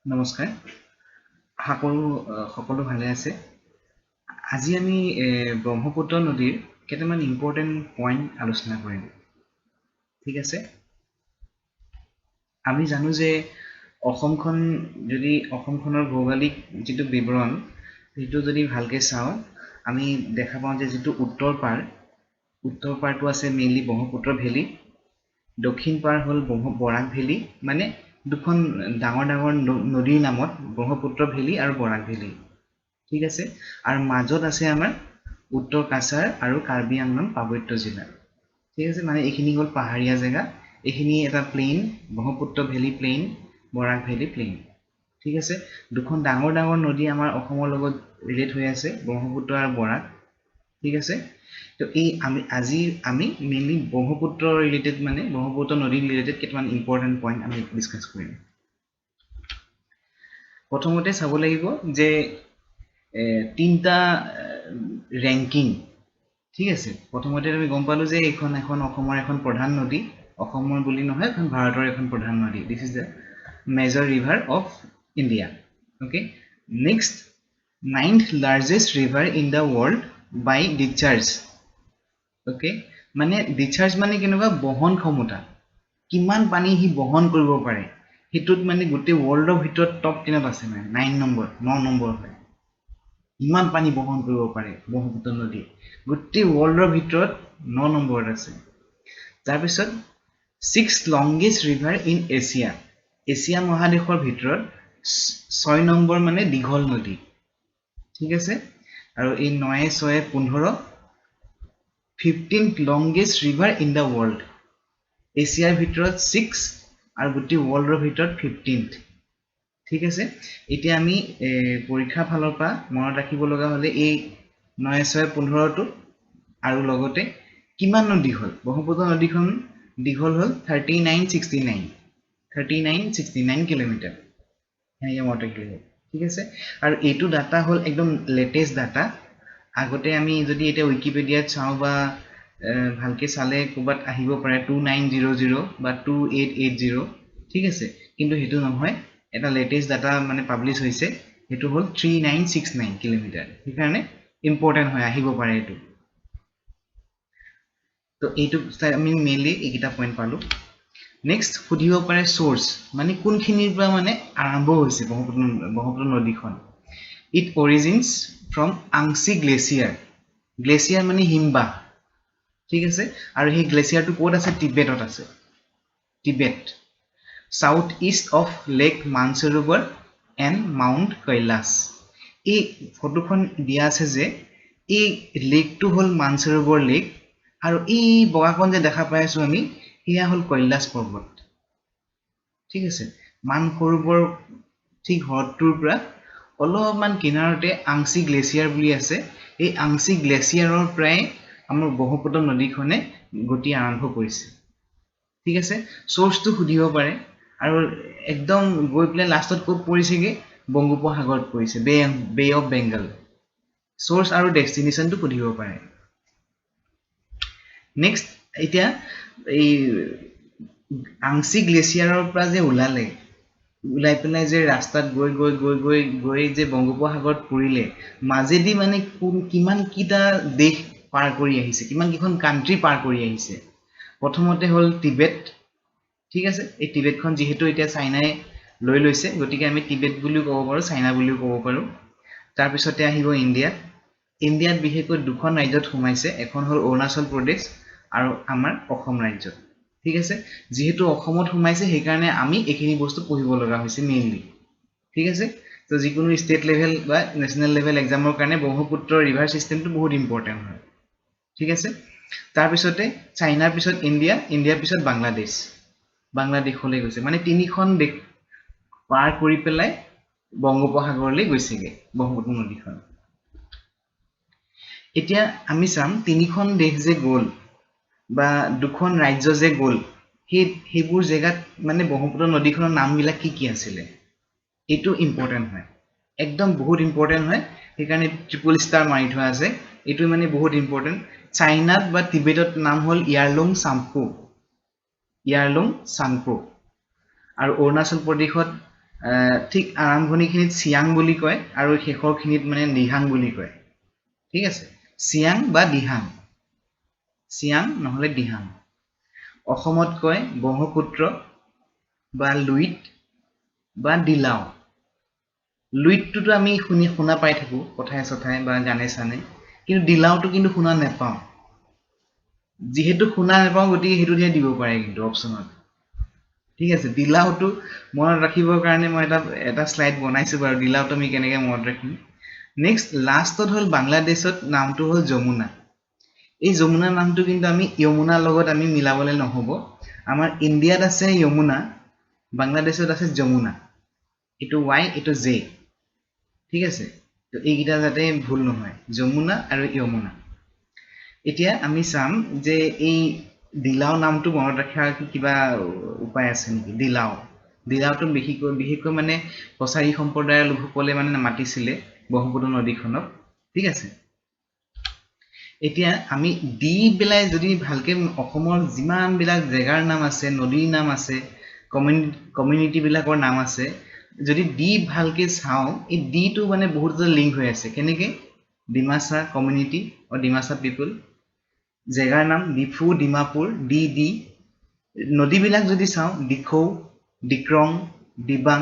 নমস্কাৰ সকলো ভালে আছে আজি আমি ব্ৰহ্মপুত্ৰ নদীৰ কেইটামান ইম্পৰ্টেন্ট পইণ্ট আলোচনা কৰিম ঠিক আছে আমি জানো যে অসমখন যদি অসমখনৰ ভৌগোলিক যেটো বিৱৰণ সেইটো যদি ভালকে চাও আমি দেখা পাওঁ যে যেটো উত্তৰ পাৰটো আছে মেইনলি ব্ৰহ্মপুত্ৰ ভেলী দক্ষিণ পাৰ হ'ল বৰাক ভেলী মানে দুখন ডাঙৰ নদীৰ নামত ব্ৰহ্মপুত্ৰ ভেলী আৰু বৰাক ভেলী ঠিক আছে আৰু মাজত আছে আমাৰ উত্তৰ কাছাৰ আৰু কাৰ্বি আংলং পাৰ্বত্য জিলা ঠিক আছে মানে এইখিনি হ'ল পাহাৰীয়া জেগা এইখিনি এটা প্লেইন ব্ৰহ্মপুত্ৰ ভেলী প্লেইন বৰাক ভেলী প্লেইন ঠিক আছে দুখন ডাঙৰ নদী আমাৰ অসমৰ লগত ৰিলেট হৈ আছে ব্ৰহ্মপুত্ৰ আৰু বৰাক ঠিক আছে তো এই আজি আমি মেইনলি ব্ৰহ্মপুত্ৰ ৰিলেটেড মানে ব্ৰহ্মপুত্ৰ নদী ৰিলেটেড কেইটামান ইম্পৰ্টেন্ট পইণ্ট আমি ডিসকাস কৰিম প্ৰথমতে চাব লাগিব যে তিনটা ৰেংকিং ঠিক আছে প্ৰথমতে আমি গম পালো যে এখন অসমৰ এখন প্ৰধান নদী অসমৰ বুলি নহয় এখন ভাৰতৰ এখন প্ৰধান নদী this is the major river of India okay next 9th largest river in the world by discharge okay মানে ডিসচাৰ্জ মানে কেনেকুৱা বহন ক্ষমতা কিমান পানী হি বহন কৰিব পাৰে হিতুত মানে গোটেই ৱৰ্ল্ডৰ ভিতৰত টপ 10 আছে মানে 9 নম্বৰ হয় ইমান পানী বহন কৰিব পাৰে ব্ৰহ্মপুত্ৰ নদী গোটেই ৱৰ্ল্ডৰ ভিতৰত 9 নম্বৰত আছে তাৰ পিছত 6th longest river in Asia মহাদেশৰ ভিতৰত 6 নম্বৰ মানে দীঘল নদী ঠিক আছে আৰু এই 9 6 15 15th longest river in the world এছিয়াৰ ভিতৰত 6 আৰু গোটেই ৱৰ্ল্ডৰ ভিতৰত 15th ঠিক আছে এতিয়া আমি পৰীক্ষা ফালৰ পৰা মনত ৰাখিব লগা হলে এই 9 6 15 টো আৰু লগতে কিমান নদী হল ব্ৰহ্মপুত্ৰ নদীখন দীঘল হল 3969 কিলোমিটাৰ হেয়া মনত ৰাখিব ঠিক আছে আৰু এইটো ডাটা হল একদম লেটেষ্ট ডাটা আগতে আমি যদি এটা উইকিপিডিয়াত চাও বা ভালকে চালে কোবাত আহিব পাৰে 2900 বা 2880 ঠিক আছে কিন্তু হেতু নহয় এটা লেটেষ্ট ডাটা মানে পাবলিশ হৈছে হেতু হল 3969 কিলোমিটাৰ সেইকাৰণে ইম্পৰ্টেন্ট হয় আহিব পাৰে এটো তো এইটো আমি মেইনলি এইকিটা পইণ্ট পালো নেক্সট খুদিব পাৰে সোৰ্স মানে কোনখিনিৰ পৰা মানে আৰম্ভ হৈছে ব্ৰহ্মপুত্ৰ নদীখন ইট অৰিজিনছ ফ্ৰম আংসি গ্লেচিয়াৰ মানে হিমবাহ ঠিক আছে আৰু সেই গ্লেচিয়াৰটো ক'ত আছে টিবেটত আছে Tibet south east of lake Mansarovar and mount Kailash এই ফটোখন দিয়া আছে যে এই লেকটো হল মানসৰোবৰ লেক আৰু এই বগাখন যে দেখা পাই আছো আমি হিয়া হল কৈলাশ পৰ্বত ঠিক আছে মানসৰোবৰ ঠিক হ্ৰদটোৰ পৰা অলপমান কিনাৰতে আংসি গ্লেচিয়াৰ বুলি আছে এই আংসি গ্লেচিয়াৰৰ প্ৰায় আমাৰ ব্ৰহ্মপুত্ৰ নদীখনে গতি আৰম্ভ কৰিছে ঠিক আছে সোৰ্সটো খুদিব পাৰে আৰু একদম গৈ প্লে লাষ্টত ক'ত পৰিছেগে বংগোপসাগৰত পৰিছে বে অফ বেংগল সোৰ্স আৰু ডেস্টিনেশনটো খুদিব পাৰে নেক্সট এতিয়া এই আংসি গ্লেচিয়াৰৰ পৰা যে ওলাই পেলাই যে ৰাস্তাত গৈ যে বংগোপসাগৰত পৰিলে মাজেদি মানে কিমান কিটা দেশ পাৰ কৰি আহিছে কিমান কিখন কান্ট্ৰি পাৰ কৰি আহিছে প্ৰথমতে হল টিবেট ঠিক আছে এই টিবেটখন যেহেতু এতিয়া চাইনাই লৈ লৈছে গতিকে আমি টিবেট বুলিও ক'ব পাৰো চাইনা বুলিও ক'ব পাৰো তাৰ পিছতে আহিব ইণ্ডিয়াত বিশেষকৈ দুখন ৰাজ্যত সোমাইছে এখন হল অৰুণাচল প্ৰদেশ আৰু আমাৰ অসম ৰাজ্য ঠিক আছে যেহেতু অসমত সোমাইছে সেই কাৰণে আমি এইখিনি বস্তু পঢ়িব লগা হৈছে মেইনলি ঠিক আছে তো যিকোনো ষ্টেট লেভেল বা নেশনাল লেভেল এক্সামৰ কাৰণে ব্ৰহ্মপুত্ৰ ৰিভাৰ সিস্টেমটো বহুত ইম্পৰ্টেন্ট হয় ঠিক আছে তাৰ পিছতে চাইনাৰ পিছত ইণ্ডিয়াৰ পিছত বাংলাদেশলৈ গৈছে মানে তিনিখন দেশ পাৰ কৰি পেলাই বংগোপসাগৰলৈ গৈছেগে ব্ৰহ্মপুত্ৰ নদীখন এতিয়া আমি চাম তিনিখন দেশ যে গ'ল বা দুখন ৰাজ্য যে গ'ল সেইবোৰ জেগাত মানে ব্ৰহ্মপুত্ৰ নদীখনৰ নামবিলাক কি আছিলে এইটো ইম্পৰ্টেন্ট হয় একদম বহুত ইম্পৰ্টেন্ট হয় সেইকাৰণে ট্ৰিপল ষ্টাৰ মাৰি থোৱা আছে এইটো মানে বহুত ইম্পৰ্টেন্ট চাইনাত বা টিবেটত নাম হল ইয়াৰলুং সাংপো আৰু অৰুণাচল প্ৰদেশত ঠিক আৰম্ভণিখিনিত চিয়াং বুলি কয় আৰু শেষৰখিনিত মানে দিহাং বুলি কয় ঠিক আছে চিয়াং বা দিহাং চিয়াং নহলে দিহাং অসমত কয় ব্ৰহ্মপুত্ৰ বা লুইত বা দিলাও লুইতটোতো আমি শুনা পাই থাকো কথাই কথাই বা গানে চানে কিন্তু দিলাওটো কিন্তু শুনা নাপাওঁ যেহেতু শুনা নাপাওঁ গতিকে হেতুহে দিব পাৰে কিন্তু অপচনত ঠিক আছে দিলাওটো মনত ৰাখিবৰ কাৰণে মই এটা স্লাইড বনাইছো বাৰু দিলাওটো আমি কেনেকৈ মনত ৰাখিম নেক্সট লাষ্টত হল বাংলাদেশত নামটো হল যমুনা এই যমুনা নামটো কিন্তু আমি যমুনাৰ লগত আমি মিলাবলৈ নহব আমাৰ ইণ্ডিয়াত আছে যমুনা বাংলাদেশত আছে যমুনা এটো y এটো z ঠিক আছে তো এইকেইটা যাতে ভুল নহয় যমুনা আৰু যমুনা এতিয়া আমি চাম যে এই দিলাও নামটো মনত ৰখাৰ কিবা উপায় আছে নেকি দিলাওটো বিশেষকৈ মানে কছাৰী সম্প্ৰদায়ৰ লোকসকলে মানে মাতিছিলে ব্ৰহ্মপুত্ৰ নদীখনক ঠিক আছে এতিয়া আমি দি বেলাই যদি ভালকে অসমৰ যিমান বিলাক জেগাৰ নাম আছে নদীৰ নাম আছে কমিউনিটি বিলাকৰ নাম আছে যদি দি ভালকে চাও এই দিটো মানে বহুত লিংক হৈ আছে কেনেকে ডিমাছা কমিউনিটি অৰ ডিমাছা পিপল জেগাৰ নাম ডিফু ডিমাপুৰ দি নদীবিলাক যদি চাও দিখৌ দিক্ৰং দিবাং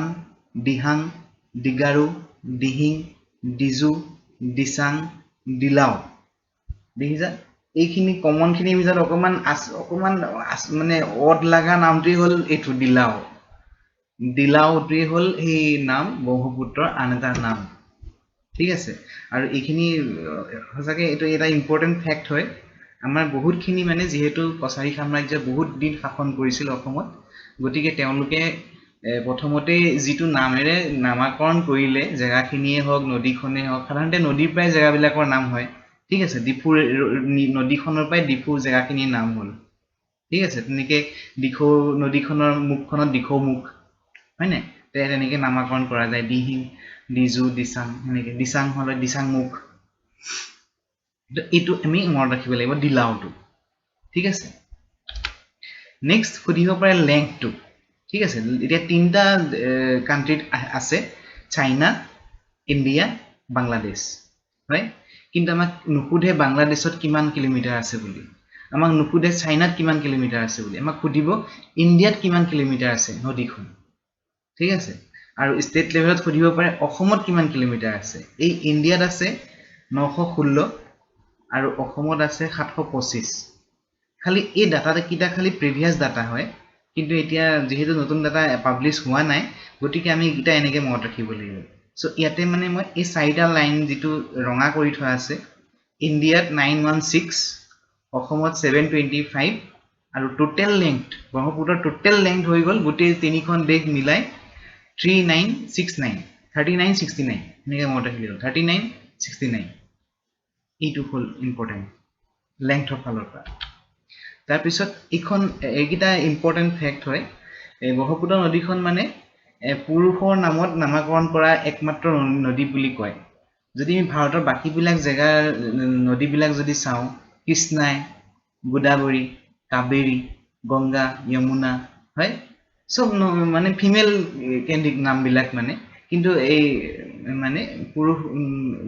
দিহাং দিগাৰু দিহিং দিজু দিচাং দিলাও দেখিছা এইখিনি কমন খিনিৰ ভিতৰত অকমান মানে অড লাগা নামটোই হল এইটো দিলাওটোই হল এই নাম ব্ৰহ্মপুত্ৰৰ আন এটা নাম ঠিক আছে আৰু এইখিনি সঁচাকে এইটো এটা ইম্পৰ্টেন্ট ফ্যাক্ট হয় আমাৰ বহুতখিনি মানে যেহেতু কছাৰী সাম্ৰাজ্য বহুত দিন শাসন কৰিছিল অসমত গতিকে তেওঁলোকে প্ৰথমতে যিটো নামেৰে নামাকৰণ কৰিলে জেগাখিনিয়ে হওক নদীখনে হওক সাধাৰণতে নদীৰ পৰাই জেগাবিলাকৰ নাম হয় ঠিক আছে ডিফুৰ নদীখনৰ পৰাই ডিফুৰ জেগাখিনিৰ নাম হ'ল ঠিক আছে তেনেকে দিখৌ নদীখনৰ মুখখনত দিখৌ মুখ হয় নাই তেনেকে নামাকৰণ কৰা যায় দিহিং দিজু দিচাং এনেকে দিচাং হলে দিচাং মুখ এইটো আমি মনত ৰাখিব লাগিব দিলাওটো ঠিক আছে নেক্সট সুধিব পাৰে লেংথটো ঠিক আছে এতিয়া তিনটা কান্ট্ৰিত আছে চাইনা ইণ্ডিয়া বাংলাদেশ হয় কিন্তু আমাক নুসুধে বাংলাদেশত কিমান কিলোমিটাৰ আছে বুলি আমাক নুসুধে চাইনাত কিমান কিলোমিটাৰ আছে বুলি আমাক সুধিব ইণ্ডিয়াত কিমান কিলোমিটাৰ আছে নদীখন ঠিক আছে আৰু ষ্টেট লেভেলত সুধিব পাৰে অসমত কিমান কিলোমিটাৰ আছে এই ইণ্ডিয়াত আছে 916 আৰু অসমত আছে 725 খালি এই ডাটা কিটা খালি প্ৰিভিয়াস ডাটা হয় কিন্তু এতিয়া যেহেতু নতুন ডাটা পাবলিশ হোৱা নাই গতিকে আমি কিটা এনেকে মনত ৰাখিব লাগিব সো ইয়াতে মানে মই এই চাৰিটা লাইন যেটো ৰঙা কৰি থোৱা আছে ইণ্ডিয়াত 916 অসমত 725 আৰু টোটেল লেংথ ব্ৰহ্মপুত্ৰৰ টোটেল লেংথ হৈ গল গোটেই তিনিখন দেশ মিলাই 3969 এনেকে মনত ৰাখিলো 3969 এইটো হল ইম্পৰ্টেন্ট লেংথৰ ফালৰ পৰা তাৰ পিছত এইকিটা ইম্পৰ্টেন্ট ফ্যাক্ট হয় ব্ৰহ্মপুত্ৰ নদীখন মানে পুৰুষৰ নামত নামাকৰণ কৰা একমাত্ৰ নদী বুলি কয় যদি আমি ভাৰতৰ বাকিবিলাক জেগাৰ নদীবিলাক যদি চাও কৃষ্ণাই গোদাবৰী কাবেৰী গংগা যমুনা হয় সব মানে ফিমেল কেন্দ্ৰিক নামবিলাক মানে কিন্তু এই মানে পুৰুষ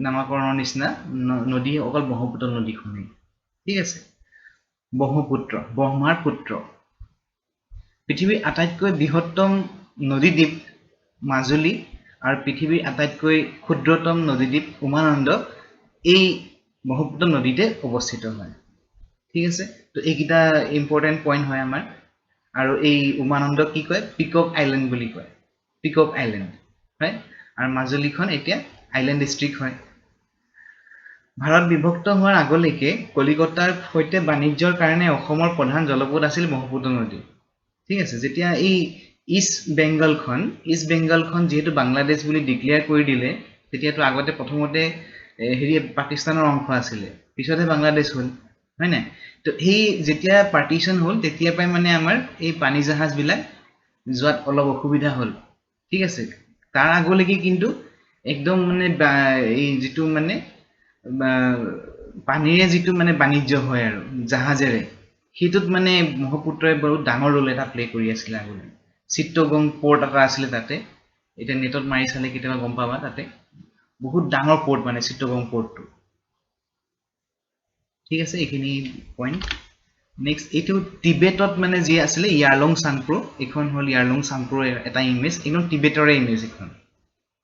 নামাকৰণৰ নিচিনা নদী অকল ব্ৰহ্মপুত্ৰ নদীখনেই ঠিক আছে ব্ৰহ্মপুত্ৰ ব্ৰহ্মাৰ পুত্ৰ পৃথিৱীৰ আটাইতকৈ বৃহত্তম নদীদ্বীপ মাজুলী আৰু পৃথিৱীৰ আটাইতকৈ ক্ষুদ্ৰতম নদীদ্বীপ উমানন্দ এই ব্ৰহ্মপুত্ৰ নদীতে অৱস্থিত হয় ঠিক আছে তো এইকিটা ইম্পৰ্টেন্ট পইণ্ট হয় আমাৰ আৰু এই উমানন্দ কি কয় পিকক আইল্যান্ড বুলি কয় পিকক আইল্যান্ড হয় আৰু মাজুলীখন এতিয়া আইল্যান্ড ডিস্ট্ৰিক্ট হয় ভাৰত বিভক্ত হোৱাৰ আগলৈকে কলিকতাৰ সৈতে বাণিজ্যৰ কাৰণে অসমৰ প্ৰধান জলপথ আছিল ব্ৰহ্মপুত্ৰ নদী ঠিক আছে যেতিয়া এই ইষ্ট বেংগলখন যেহেতু বাংলাদেশ বুলি ডিক্লেয়াৰ কৰি দিলে তেতিয়াতো আগতে প্ৰথমতে হেৰি পাকিস্তানৰ অংশ আছিল পিছতহে বাংলাদেশ হ'ল হয় নাই তো এই যেতিয়া পাৰ্টিশন হ'ল তেতিয়া পাই মানে আমাৰ এই পানী জাহাজ বিলাক যোৱাত অলপ অসুবিধা হ'ল ঠিক আছে তাৰ আগলৈকে কিন্তু একদম মানে এই যেটো মানে পানীৰে যেটো মানে বাণিজ্য হয় আৰু জাহাজেৰে হিতুত মানে ব্ৰহ্মপুত্ৰই বহুত ডাঙৰ ৰোল এটা প্লে কৰি আছিল আগলৈ চিত্তগং পোৰ্ট এটা আছিল তাতে এটা নেটত মাৰি চালে কেতিয়াবা গম পাবা তাতে বহুত ডাঙৰ পোৰ্ট মানে চিট্টগং পোৰ্টটো ঠিক আছে এইখিনি পইণ্ট নেক্সট এইটো টিবেটত মানে যি আছিলে ইয়াৰলং চাংপ্ৰো এখন হল ইয়াৰলং চাংপ্ৰো এটা ইমেজ একদম টিবেটৰে ইমেজ এখন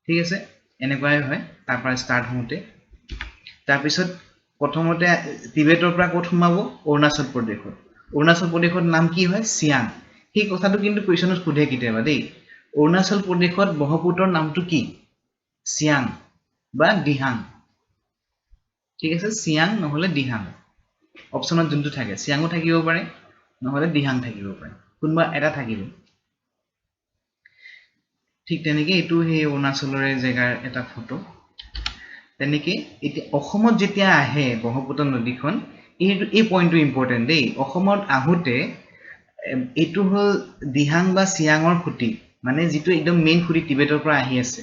ঠিক আছে এনেকুৱাই হয় তাৰ পৰা ষ্টাৰ্ট হওঁতে তাৰপিছত প্ৰথমতে টিবেটৰ পৰা ক'ত সোমাব অৰুণাচল প্ৰদেশত নাম কি হয় চিয়াং সেই কথাটো কিন্তু কুৱেশ্যনত সোধে কেতিয়াবা দেই অৰুণাচল প্ৰদেশত ব্ৰহ্মপুত্ৰৰ নামটো কি চিয়াং বা দিহাং ঠিক আছে চিয়াং নহলে দিহাং অপচনত যোনটো থাকে চিয়াংও থাকিব পাৰে নহলে দিহাং থাকিব পাৰে কোনবা এটা থাকিব ঠিক তেনেকৈ এইটো সেই অৰুণাচলৰে জেগাৰ এটা ফটো তেনেকৈ এতিয়া অসমত যেতিয়া আহে ব্ৰহ্মপুত্ৰ নদীখন এই পইণ্টটো ইম্পৰ্টেণ্ট দেই অসমত আহোঁতে এইটো হ'ল দিহাং বা চিয়াঙৰ খুঁটি মানে যিটো একদম মেইন খুঁটি টিবেটৰ পৰা আহি আছে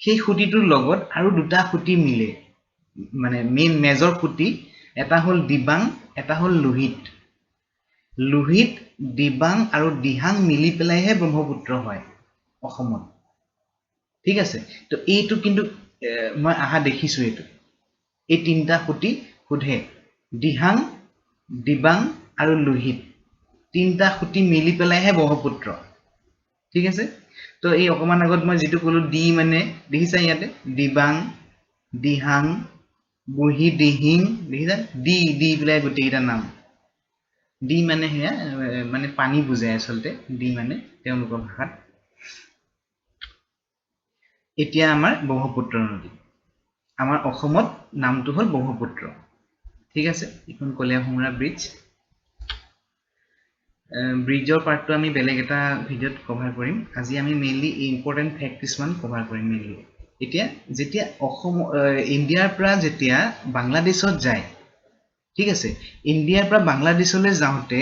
সেই খুঁটিটোৰ লগত আৰু দুটা খুঁটি মিলে মানে মেইন মেজৰ খুঁটি এটা হ'ল দিবাং এটা হ'ল লোহিত দিবাং আৰু দিহাং মিলি পেলাইহে ব্ৰহ্মপুত্ৰ হয় অসমত ঠিক আছে তো এইটো কিন্তু মই আহা দেখিছো এইটো এই তিনটা খুঁটি সোধে দিহাং দিবাং আৰু লোহিত তিনটা খুঁটি মিলি পেলাইহে ব্ৰহ্মপুত্ৰ ঠিক আছে তো এই অকমান আগত মই যেটো কলো দি মানে দেখিছা ইয়াতে দিবাং দিহাং বুহি দিহিং দেখিছা দি পেলাই গোটেইটা নাম দি মানে হেয়া মানে পানী বুজায় আচলতে দি মানে তেওঁলোকৰ ভাষাত এতিয়া আমাৰ ব্ৰহ্মপুত্ৰ নদী আমাৰ অসমত নামটো হ'ল ব্ৰহ্মপুত্ৰ ঠিক আছে এখন কলীয়াভোমোৰা ব্ৰিজৰ পাৰ্টটো আমি বেলেগ এটা ভিডিঅ'ত কভাৰ কৰিম আজি আমি মেইনলি ইম্পৰ্টেণ্ট ফেক্ট কিছুমান কভাৰ কৰিম মেইনলি এতিয়া যেতিয়া অসম ইণ্ডিয়াৰ পৰা যেতিয়া বাংলাদেশত যায় ঠিক আছে ইণ্ডিয়াৰ পৰা বাংলাদেশলৈ যাওঁতে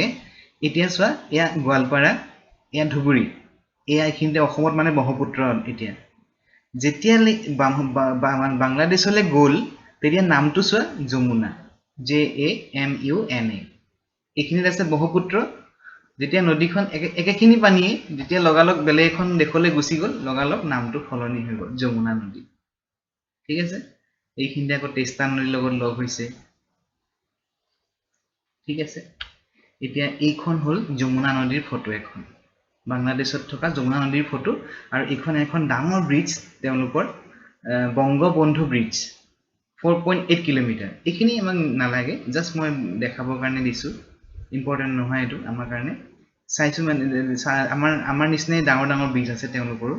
এতিয়া চোৱা এয়া গোৱালপাৰা এয়া ধুবুৰী এয়া এইখিনিতে অসমত মানে ব্ৰহ্মপুত্ৰ এতিয়া যেতিয়া বাংলাদেশলৈ গ'ল তেতিয়া নামটো চোৱা যমুনা JAMUNA এইখিনিত আছে ব্ৰহ্মপুত্ৰ যেতিয়া নদীখন একেখিনি পানীয়ে যেতিয়া লগালগ বেলেগ এখন দেশলৈ গুচি গ'ল লগালগ নামটো সলনি হৈ গ'ল যমুনা নদী ঠিক আছে এইখিনিতে আকৌ তেষ্টা নদীৰ লগত লগ হৈছে ঠিক আছে এতিয়া এইখন হ'ল যমুনা নদীৰ ফটো এখন বাংলাদেশত থকা যমুনা নদীৰ ফটো আৰু এইখন এখন ডাঙৰ ব্ৰিজ তেওঁলোকৰ বংগবন্ধু ব্ৰিজ 4.8 কিলোমিটাৰ এইখিনি আমাক নালাগে জাস্ট মই দেখাবৰ কাৰণে দিছো ইম্পৰ্টেণ্ট নহয় এইটো আমাৰ কাৰণে চাইছো মানে আমাৰ নিচিনাই ডাঙৰ ব্ৰিজ আছে তেওঁলোকৰো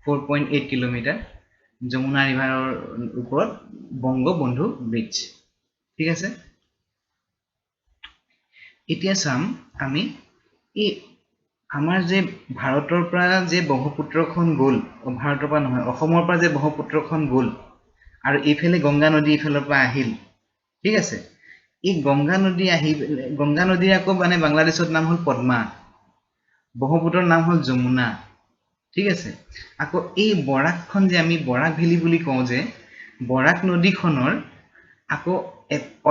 4.8 কিলোমিটাৰ যমুনা ৰিভাৰৰ ওপৰত বংগবন্ধু ব্ৰিজ ঠিক আছে এতিয়া চাম আমি এই আমাৰ যে ভাৰতৰ পৰা যে ব্ৰহ্মপুত্ৰখন গ'ল ভাৰতৰ পৰা নহয় অসমৰ পৰা যে ব্ৰহ্মপুত্ৰখন গ'ল আৰু এইফালে গংগা নদী এইফালৰ পৰা আহিল ঠিক আছে এই গংগা নদীৰ আকৌ মানে বাংলাদেশৰ নাম হ'ল পদ্মা ব্ৰহ্মপুত্ৰৰ নাম হ'ল যমুনা ঠিক আছে আকৌ এই বৰাকখন যে আমি বৰাক ভেলী বুলি কওঁ যে বৰাক নদীখনৰ আকৌ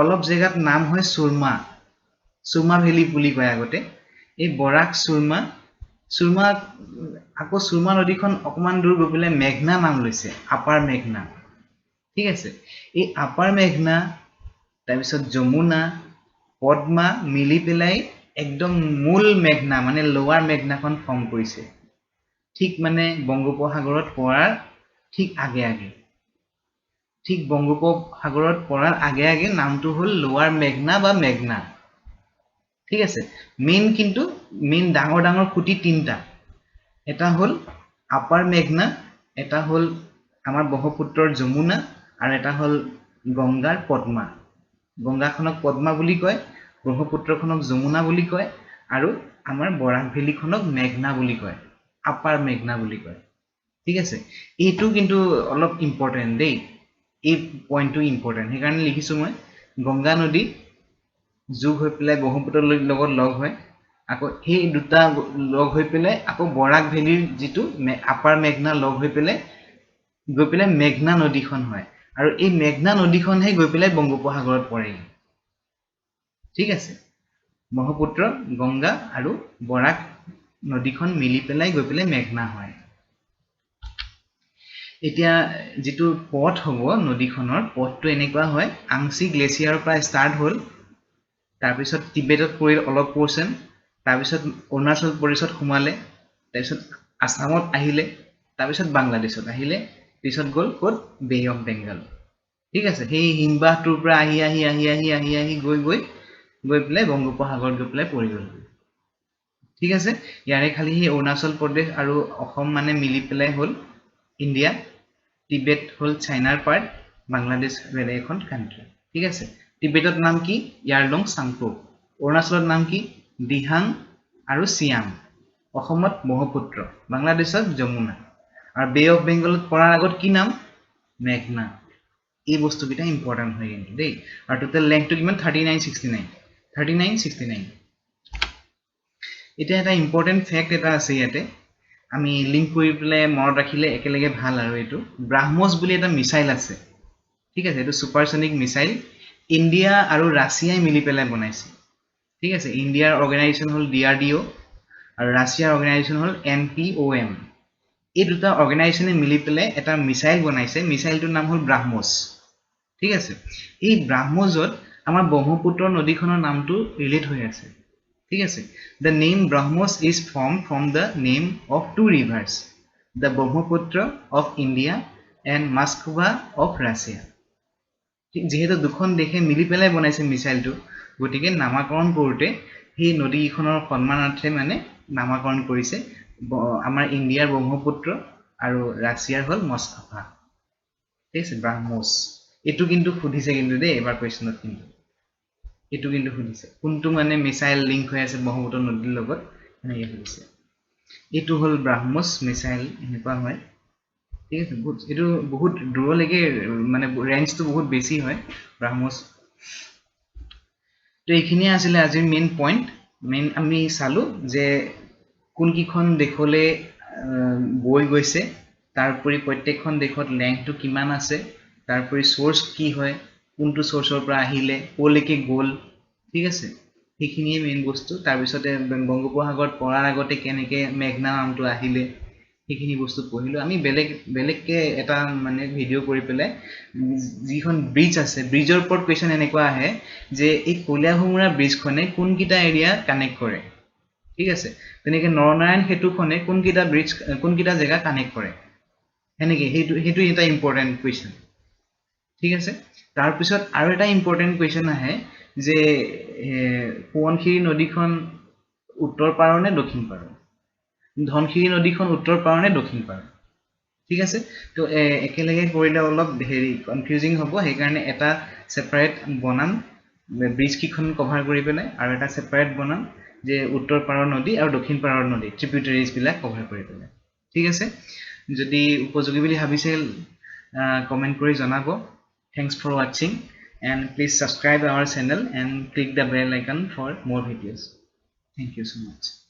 অলপ জেগাত নাম হয় সুৰমা ভেলী বুলি কয় আগতে এই বৰাক সুৰমা আকৌ সুৰমা নদীখন অকমান দূৰ গৈ পেলাই মেঘনা নাম লৈছে আপাৰ মেঘনা ঠিক আছে এই আপাৰ মেঘনা তাৰপিছত যমুনা পদ্মা মিলি পেলাই একদম মূল মেঘনা মানে লোৱাৰ মেঘনাখন ফৰ্ম কৰিছে ঠিক মানে বংগোপসাগৰত পৰাৰ ঠিক আগে ঠিক বংগোপসাগৰত পৰাৰ আগে নামটো হ'ল লোৱাৰ মেঘনা বা মেঘনা ঠিক আছে মেইন ডাঙৰ খুঁটি তিনটা এটা হ'ল আপাৰ মেঘনা এটা হ'ল আমাৰ ব্ৰহ্মপুত্ৰৰ যমুনা আৰু এটা হ'ল গংগাৰ পদ্মা গংগাখনক পদ্মা বুলি কয় ব্ৰহ্মপুত্ৰখনক যমুনা বুলি কয় আৰু আমাৰ বৰাক ভেলীখনক মেঘনা বুলি কয় আপাৰ মেঘনা বুলি কয় ঠিক আছে এইটো কিন্তু অলপ ইম্পৰ্টেণ্ট দেই এই পইণ্টটো ইম্পৰ্টেণ্ট সেইকাৰণে লিখিছো মই গংগা নদী যোগ হৈ পেলাই ব্ৰহ্মপুত্ৰৰ লগত লগ হয় আকৌ সেই দুটা লগ হৈ পেলাই আকৌ বৰাক ভেলীৰ যিটো আপাৰ মেঘনা লগ হৈ পেলাই গৈ পেলাই মেঘনা নদীখন হয় আৰু এই মেঘনা নদীখনহে গৈ পেলাই বংগোপসাগৰত পৰে ঠিক আছে ব্ৰহ্মপুত্ৰ গংগা আৰু বৰাক নদীখন মিলি পেলাই গৈ পেলাই মেঘনা হয় এতিয়া যেটো পথ হ'ব নদীখনৰ পথটো এনেকুৱা হয় আংসি গ্লেচিয়াৰৰ পৰা ষ্টাৰ্ট হ'ল তাৰপিছত টিবেটত পৰিল অলপ পোৰশন তাৰপিছত অৰুণাচল প্ৰদেশত সোমালে তাৰপিছত আসামত আহিলে তাৰপিছত বাংলাদেশত আহিলে পিছত গ'ল ক'ত বে অফ বেংগল ঠিক আছে সেই হিমবাহটোৰ পৰা আহি গৈ পেলাই বংগোপসাগৰত গৈ পেলাই পৰি গ'ল ঠিক আছে ইয়াৰে খালি সেই অৰুণাচল প্ৰদেশ আৰু অসম মানে মিলি পেলাই হ'ল ইণ্ডিয়া টিবেট হ'ল চাইনাৰ পাৰ্ট বাংলাদেশ বেলেগ এখন কান্ট্ৰি ঠিক আছে টিবেটৰ নাম কি ইয়াৰলং সাংপো অৰুণাচলৰ নাম কি দিহাং আৰু সিয়াং অসমত ব্ৰহ্মপুত্ৰ বাংলাদেশত যমুনা আৰু বে অফ বেংগলত পৰাৰ আগত কি নাম মেঘনা এই বস্তুকেইটা ইম্পৰ্টেণ্ট হয় কিন্তু দেই আৰু টোটেল লেংথটো কিমান 3969 এতিয়া এটা ইম্পৰ্টেণ্ট ফেক্ট এটা আছে ইয়াতে আমি লিংক কৰি পেলাই মনত ৰাখিলে একেলগে ভাল আৰু এইটো ব্ৰাহ্মছ বুলি এটা মিসাইল আছে ঠিক আছে এইটো সুপাৰসনিক মিসাইল ইণ্ডিয়া আৰু ৰাছিয়াই মিলি পেলাই বনাইছে ঠিক আছে ইণ্ডিয়াৰ অৰ্গানাইজেশ্যন হ'ল DRDO আৰু ৰাছিয়াৰ অৰ্গানাইজেশ্যন হ'ল NPOM এই দুটা অৰ্গানাইজেশ্যনে মিলি পেলাই এটা মিসাইল বনাইছে মিসাইলটোৰ নাম হ'ল ব্ৰাহ্মছ ঠিক আছে এই ব্ৰাহ্মছত আমাৰ ব্ৰহ্মপুত্ৰ নদীখনৰ নামটো ৰিলেট হৈ আছে ঠিক আছে the name brahmos is formed from the name of two rivers the brahmaputra of India and Moskva of Russia যেহেতু দুখন দেশে মিলি পেলাই বনাইছে মিসাইলটো গতিকে নামাকৰণ কৰোতে সেই নদীখনৰ সন্মানাৰ্থে মানে নামাকৰণ কৰিছে আমাৰ ইণ্ডিয়াৰ ব্ৰহ্মপুত্ৰ আৰু ৰাছিয়াৰ হ'ল মস্কভা ঠিক আছে ব্ৰাহ্মছ এটো কিন্তু সুধিছে কিন্তু দেই এবাৰ কোৱেশ্চনত কিন্তু এটো কিন্তু সুধিছে কোনটো মানে মিসাইল লিংক হৈ আছে ব্ৰহ্মপুত্ৰ নদীৰ লগত এনেকৈ সুধিছে এটো হ'ল ব্ৰাহ্মছ মিসাইল এনেকুৱা হয় ঠিক আছে এটো বহুত দূৰলৈকে মানে ৰেঞ্জটো বহুত বেছি হয় ব্ৰাহ্মছ তো এইখিনিয়ে আছিলে আজিৰ মেইন পইণ্ট মেইন আমি চালো যে কোন কিখন দেশলে বৈ গৈছে তাৰপৰি প্ৰত্যেকখন দেশত লেংথটো কিমান আছে তাৰপৰি সোৰ্স কি হয় কোনটো সোৰ্সৰ পৰা আহিলে কোলৈকে গ'ল ঠিক আছে সেইখিনিয়ে মেইন বস্তু তাৰ পিছতে বংগোপসাগৰত পৰাৰ আগতে কেনেকে মেঘনা নামটো আহিলে সেইখিনি বস্তু পঢ়িলো আমি বেলেগকে এটা মানে ভিডিও কৰি পেলাই যিখন ব্ৰিজ আছে ব্ৰিজৰ ওপৰত কোৱেশ্চন এনেকুৱা আহে যে এই কলিয়াভোমোৰা ব্ৰিজখনে কোনকিটা এৰিয়া কানেক্ট কৰে ঠিক আছে তেনেকে নৰনাৰায়ণ সেতুখনে কোনকিটা জেগা কানেক্ট কৰে হেনেকে হেতু এটা ইম্পৰ্টেন্ট কোৱেশ্চন ঠিক আছে তাৰ পিছত আৰু এটা ইম্পৰ্টেন্ট কোৱেশ্চন আহে যে সোৱণশিৰি নদীখন উত্তৰ পাৰৰ নে দক্ষিণ পাৰৰ ধনশিৰি নদীখন উত্তৰ পাৰৰ নে দক্ষিণ পাৰৰ ঠিক আছে তো একেলগে কৰিলে অলপ হেৰি কনফিউজিং হ'ব সেইকাৰণে এটা সেপাৰেট বনাম ব্ৰিজ কিখন কভাৰ কৰি পেলাই আৰু এটা সেপাৰেট বনাম যে উত্তৰ পাৰৰ নদী আৰু দক্ষিণ পাৰৰ নদী ট্ৰিবিউটাৰিজ বিলাক কভাৰ কৰি পেলাই ঠিক আছে যদি উপযোগী বুলি ভাবিছে কমেন্ট কৰি জনাব thanks for watching and please subscribe our channel and click the bell icon for more videos thank you so much